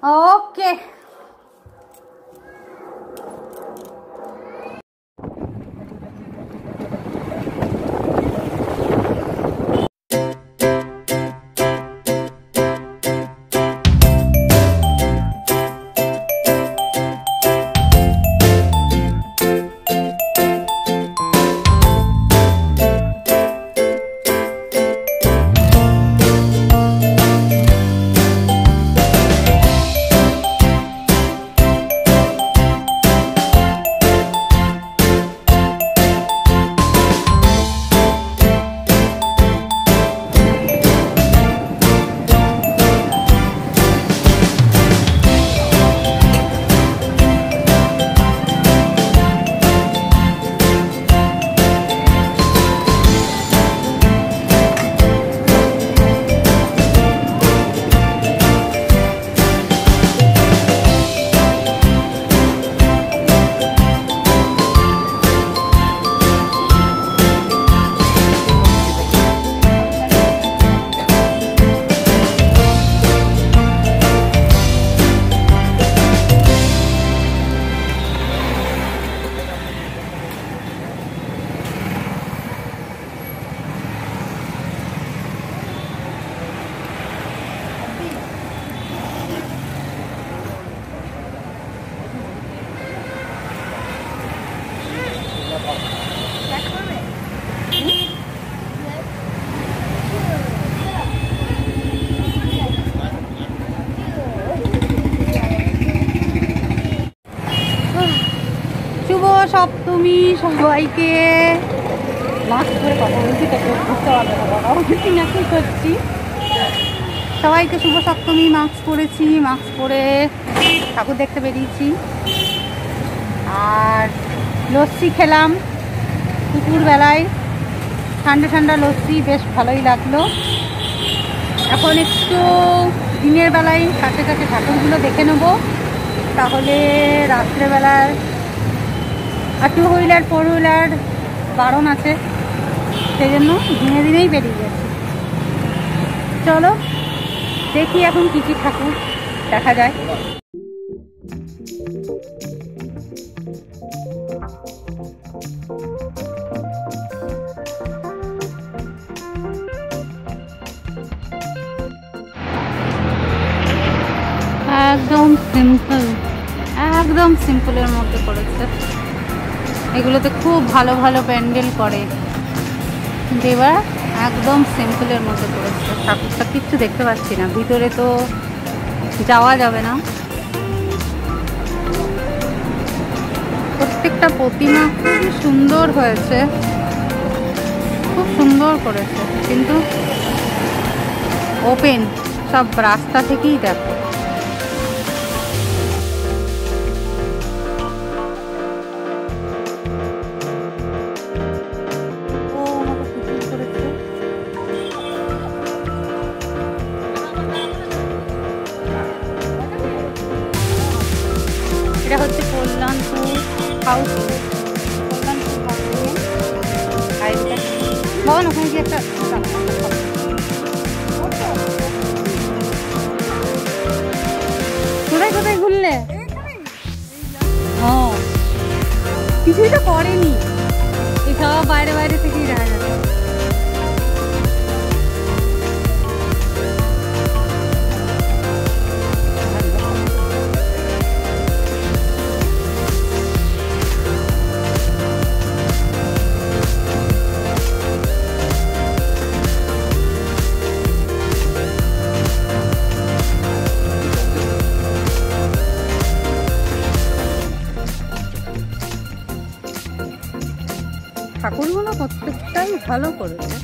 ওকে। সপ্তমী সবাইকে। মাস্ক পরে কথা বলছি তো বুঝতে পারবে না, কি করছি। সবাইকে শুভ সপ্তমী। মাস্ক পরেছি, মাস্ক পরে ঠাকুর দেখতে বেরিয়েছি। আর লস্যি খেলাম দুপুর বেলায়, ঠান্ডা ঠান্ডা লস্যি, বেশ ভালোই লাগলো। এখন একটু দিনের বেলায় কাছে কাছে ঠাকুরগুলো দেখে নেবো, তাহলে রাত্রেবেলার আর 2 হুইলার 4 হুইলার বারণ আছে, সেই জন্য দিনে দিনেই বেরিয়ে গেছে। চলো দেখি এখন কী কী ঠাকুর দেখা যায়। একদম সিম্পল, একদম সিম্পলের মধ্যে করেছে। এগুলোতে খুব ভালো ভালো প্যান্ডেল করে, এবার একদম সিম্পলের মধ্যে করেছে। ঠাকুরটা কিচ্ছু দেখতে পাচ্ছি না, ভিতরে তো যাওয়া যাবে না। প্রত্যেকটা প্রতিমা খুবই সুন্দর হয়েছে, খুব সুন্দর করেছে, কিন্তু ওপেন সব রাস্তা থেকেই দেখো। এটা হচ্ছে কল্যাণপুর হাউস, কল্যাণপুর ভবন। ওখানে কি একটা কোথায় কোথায় ঘুরলে? ও কিছুই তো করেনি, এই সব বাইরে বাইরে থেকেই দেখা যাচ্ছে। ঠাকুরগুলো প্রত্যেকটাই ভালো করেছে।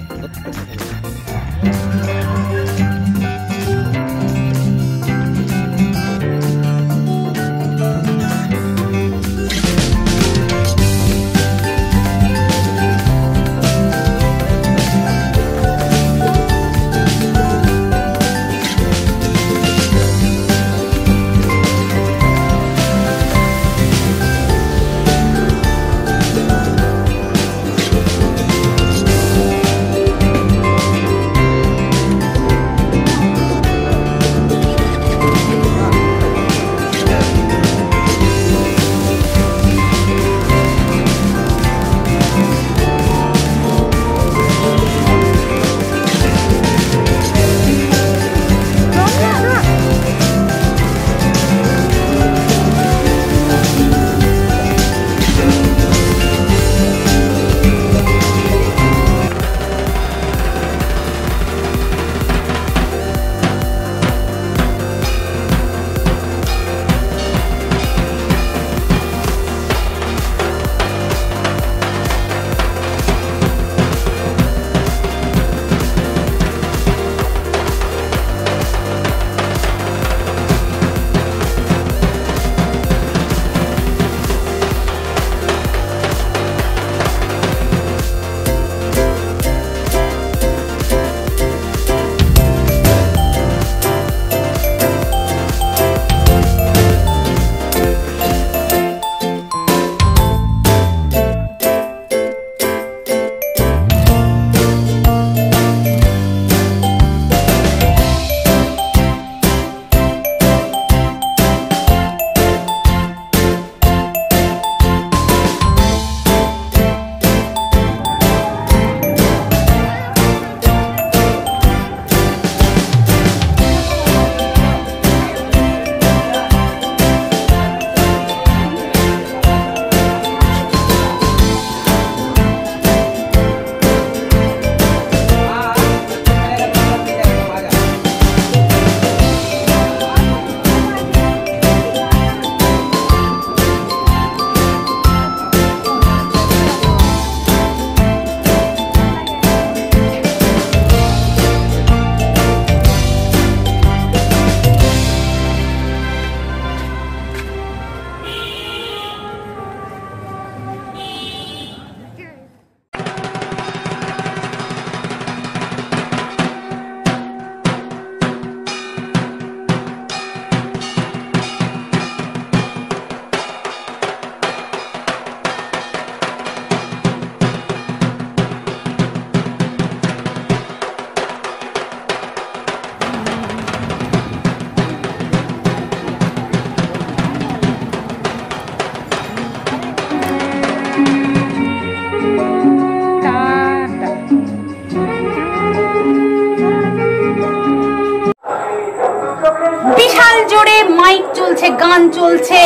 জোরে মাইক চলছে, গান চলছে,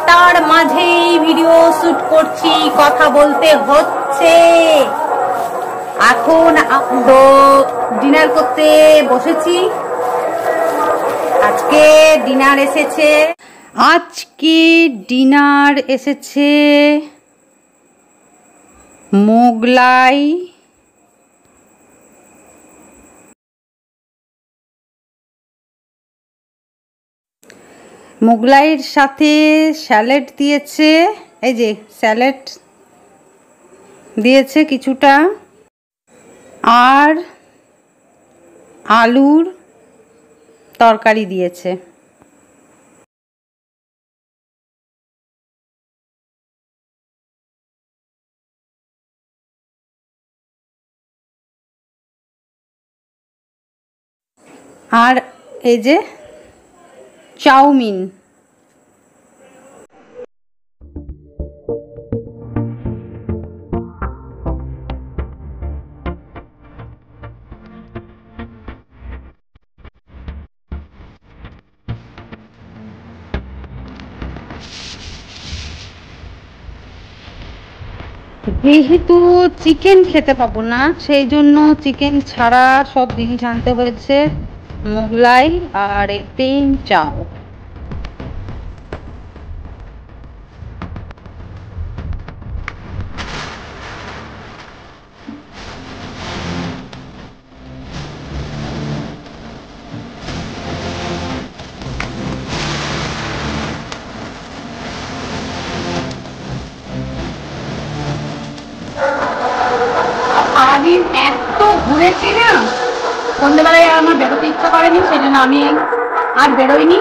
তার মাঝেই ভিডিও শুট করছি, কথা বলতে হচ্ছে। এখন ডিনার করতে বসেছি। আজকে ডিনার এসেছে মোগলাই, মোগলাইয়ের সাথে স্যালাড দিয়েছে, এই যে স্যালাড দিয়েছে কিছুটা, আর আলুর তরকারি দিয়েছে। আর এই যে চাউমিন। যেহেতু চিকেন খেতে পাবো না, সেই জন্য চিকেন ছাড়া সব জিনিস আনতে হয়েছে, মোগলাই আর একটি চাও। আমি এত ঘুরেছি না, সন্ধ্যেবেলায় আমার বেরোতে ইচ্ছা করেনি, সেই জন্য আমি আর বেরোইনি।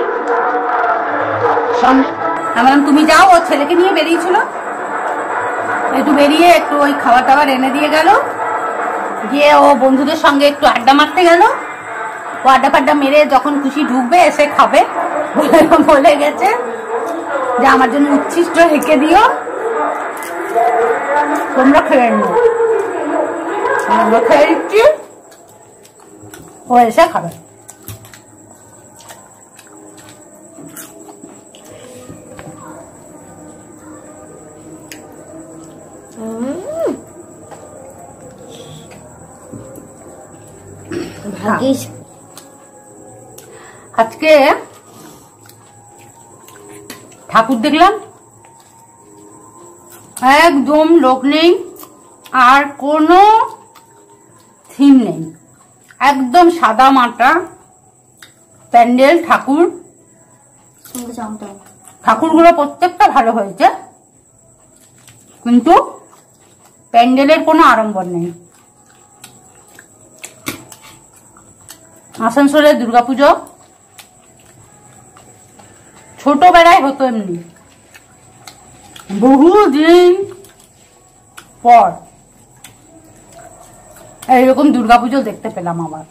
আমার তুমি যাও, ও ছেলেকে নিয়ে বেরিয়েছিল, একটু বেরিয়ে একটু ওই খাবার দাবার এনে দিয়ে গেল, গিয়ে ও বন্ধুদের সঙ্গে একটু আড্ডা মারতে গেল। ও আড্ডা ফাড্ডা মেরে যখন খুশি ঢুকবে এসে খাবে, বলে গেছে যে আমার জন্য উচ্ছিষ্ট রেখে দিও, তোমরা খেয়ে নিও। আমরা খেয়ে দিচ্ছি, ও এসে খাবে। আজকে ঠাকুর দেখলাম, একদম লোক নেই, আর কোনো থিম নেই, একদম সাদা মাটা প্যান্ডেল। ঠাকুরগুলো প্রত্যেকটা ভালো হয়েছে, কিন্তু প্যান্ডেলের কোনো আড়ম্বর নেই। আসানসোলের দুর্গাপুজো ছোটবেলায় হতো এমনি, বহুদিন পর এইরকম দুর্গাপুজো দেখতে পেলাম আবার।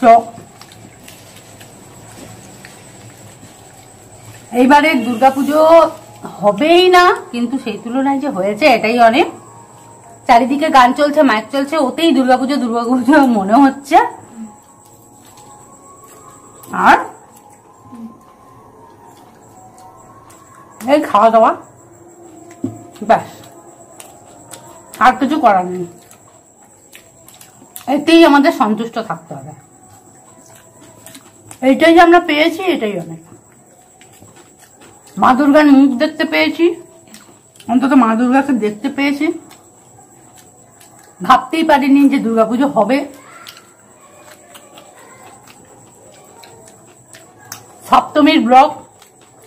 তো এইবারে দুর্গাপুজো হবেই না, কিন্তু সেই তুলনায় যে হয়েছে এটাই অনেক। চারিদিকে গান চলছে, মাইক চলছে, ওতেই দুর্গাপুজো দুর্গাপুজো মনে হচ্ছে। আর এই খাওয়া দাওয়া, ব্যাস, আর কিছু করার নেই। এতেই আমাদের সন্তুষ্ট থাকতে হবে, এইটাই যে আমরা পেয়েছি এটাই অনেক। মা দুর্গার মুখ দেখতে পেয়েছি, অন্তত মা দুর্গাকে দেখতে পেয়েছি। ভাবতেই পারিনি যে দুর্গাপুজো হবে। সপ্তমীর ব্লগ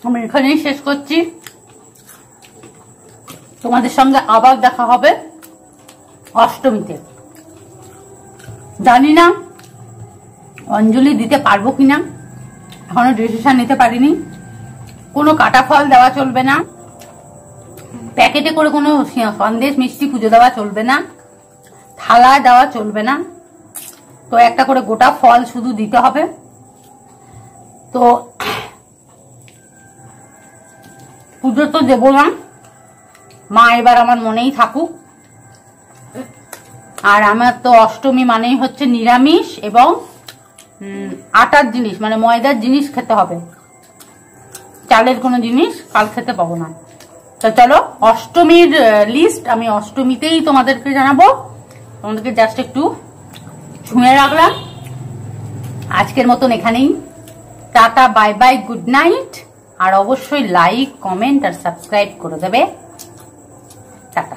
আমি এখানেই শেষ করছি। তোমাদের সঙ্গে আবার দেখা হবে অষ্টমীতে। জানি না অঞ্জলি দিতে পারবো কিনা, এখনো ডিসিশন নিতে পারিনি। কোনো কাটা ফল দেওয়া চলবে না, প্যাকেটে করে কোনো সন্দেশ মিষ্টি পুজো দেওয়া চলবে না, থালায় দেওয়া চলবে না। তো একটা করে গোটা ফল শুধু দিতে হবে। তো পুজো তো দেবো না, মা এবার আমার মনেই থাকুক। আর আমার তো অষ্টমী মানেই হচ্ছে নিরামিষ এবং আটার জিনিস মানে ময়দার জিনিস খেতে হবে, চালের কোনো জিনিস কাল খেতে পাবো না। তো চলো অষ্টমীর লিস্ট আমি অষ্টমীতেই তোমাদেরকে জানাবো, তোমাদেরকে জাস্ট একটু ছুঁয়ে রাখলাম। আজকের মতন এখানেই, tata, bye bye, good night. আর অবশ্যই লাইক, কমেন্ট আর সাবস্ক্রাইব করে দেবে। টাটা।